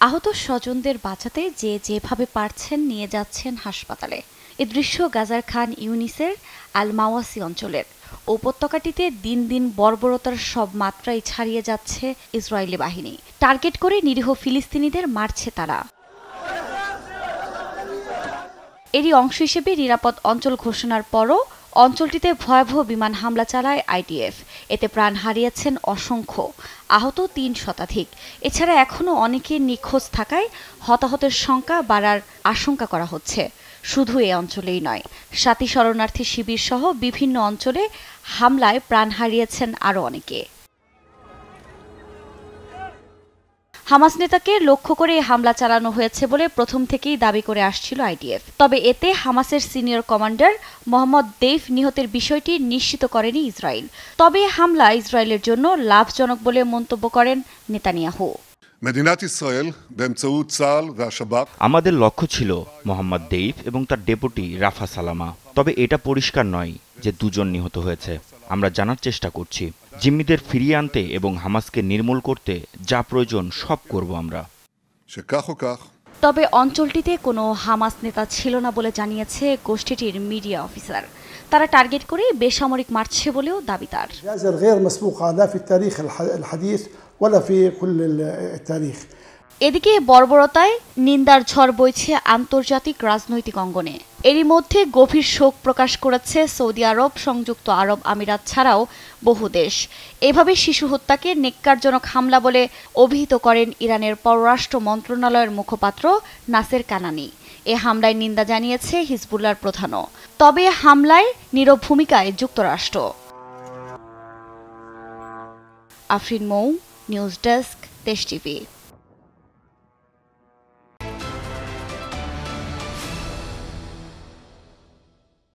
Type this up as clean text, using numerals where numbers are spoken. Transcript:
আহত স্বজনদের বাঁচাতে যেভাবে পারছেন নিয়ে যাচ্ছেন হাসপাতালে। এ দৃশ্য গাজার খান ইউনিসের আল মাওয়াসি অঞ্চলের। উপত্যকাটিতে দিন দিন বর্বরতার সব মাত্রাই ছাড়িয়ে যাচ্ছে ইসরায়েলি বাহিনী। টার্গেট করে নিরীহ ফিলিস্তিনিদের মারছে তারা। এরই অংশ হিসেবে নিরাপদ অঞ্চল ঘোষণার পরও অঞ্চলটিতে ভয়াবহ বিমান হামলা চালায় আইডিএফ। এতে প্রাণ হারিয়েছেন অসংখ্য, আহত ৩ শতাধিক। এছাড়া এখনও অনেকে নিখোঁজ থাকায় হতাহতের সংখ্যা বাড়ার আশঙ্কা করা হচ্ছে। শুধু এ অঞ্চলেই নয়, সাথী শরণার্থী শিবির সহ বিভিন্ন অঞ্চলে হামলায় প্রাণ হারিয়েছেন আরও অনেকে। হামাস নেতাকে লক্ষ্য করে হামলা চালানো হয়েছে বলে প্রথম থেকেই দাবি করে আসছিল আইডিএফ। তবে এতে হামাসের সিনিয়র কমান্ডার মোহাম্মদ দেইফ নিহতের বিষয়টি নিশ্চিত করেনি ইসরায়েল। তবে হামলা ইসরায়েলের জন্য লাভজনক বলে মন্তব্য করেন নেতানিয়াহু। আমাদের লক্ষ্য ছিল মোহাম্মদ দেইফ এবং তার ডেপুটি রাফা সালামা। তবে এটা পরিষ্কার নয় যে 2 জন নিহত হয়েছে। আমরা জানার চেষ্টা করছি, জিম্মিদের ফিরিয়ে আনতে এবং হামাসকে নির্মূল করতে যা প্রয়োজন সব করব আমরা। তবে অঞ্চলটিতে কোনো হামাস নেতা ছিল না বলে জানিয়েছে গোষ্ঠীটির মিডিয়া অফিসার। তারা টার্গেট করে বেসামরিক মারছে বলেও দাবি তার। এদিকে বর্বরতায় নিন্দার ঝড় বইছে আন্তর্জাতিক রাজনৈতিক অঙ্গনে। এরই মধ্যে গভীর শোক প্রকাশ করেছে সৌদি আরব, সংযুক্ত আরব আমিরাত ছাড়াও বহু দেশ। এভাবে শিশু হত্যাকে নেক্কারজনক হামলা বলে অভিহিত করেন ইরানের পররাষ্ট্র মন্ত্রণালয়ের মুখপাত্র নাসের কানানি। এ হামলায় নিন্দা জানিয়েছে হিজবুল্লাহর প্রধানও। তবে হামলায় নীরব ভূমিকায় যুক্তরাষ্ট্র। আফরিন মৌ, নিউজ ডেস্ক, দেশ টিভি।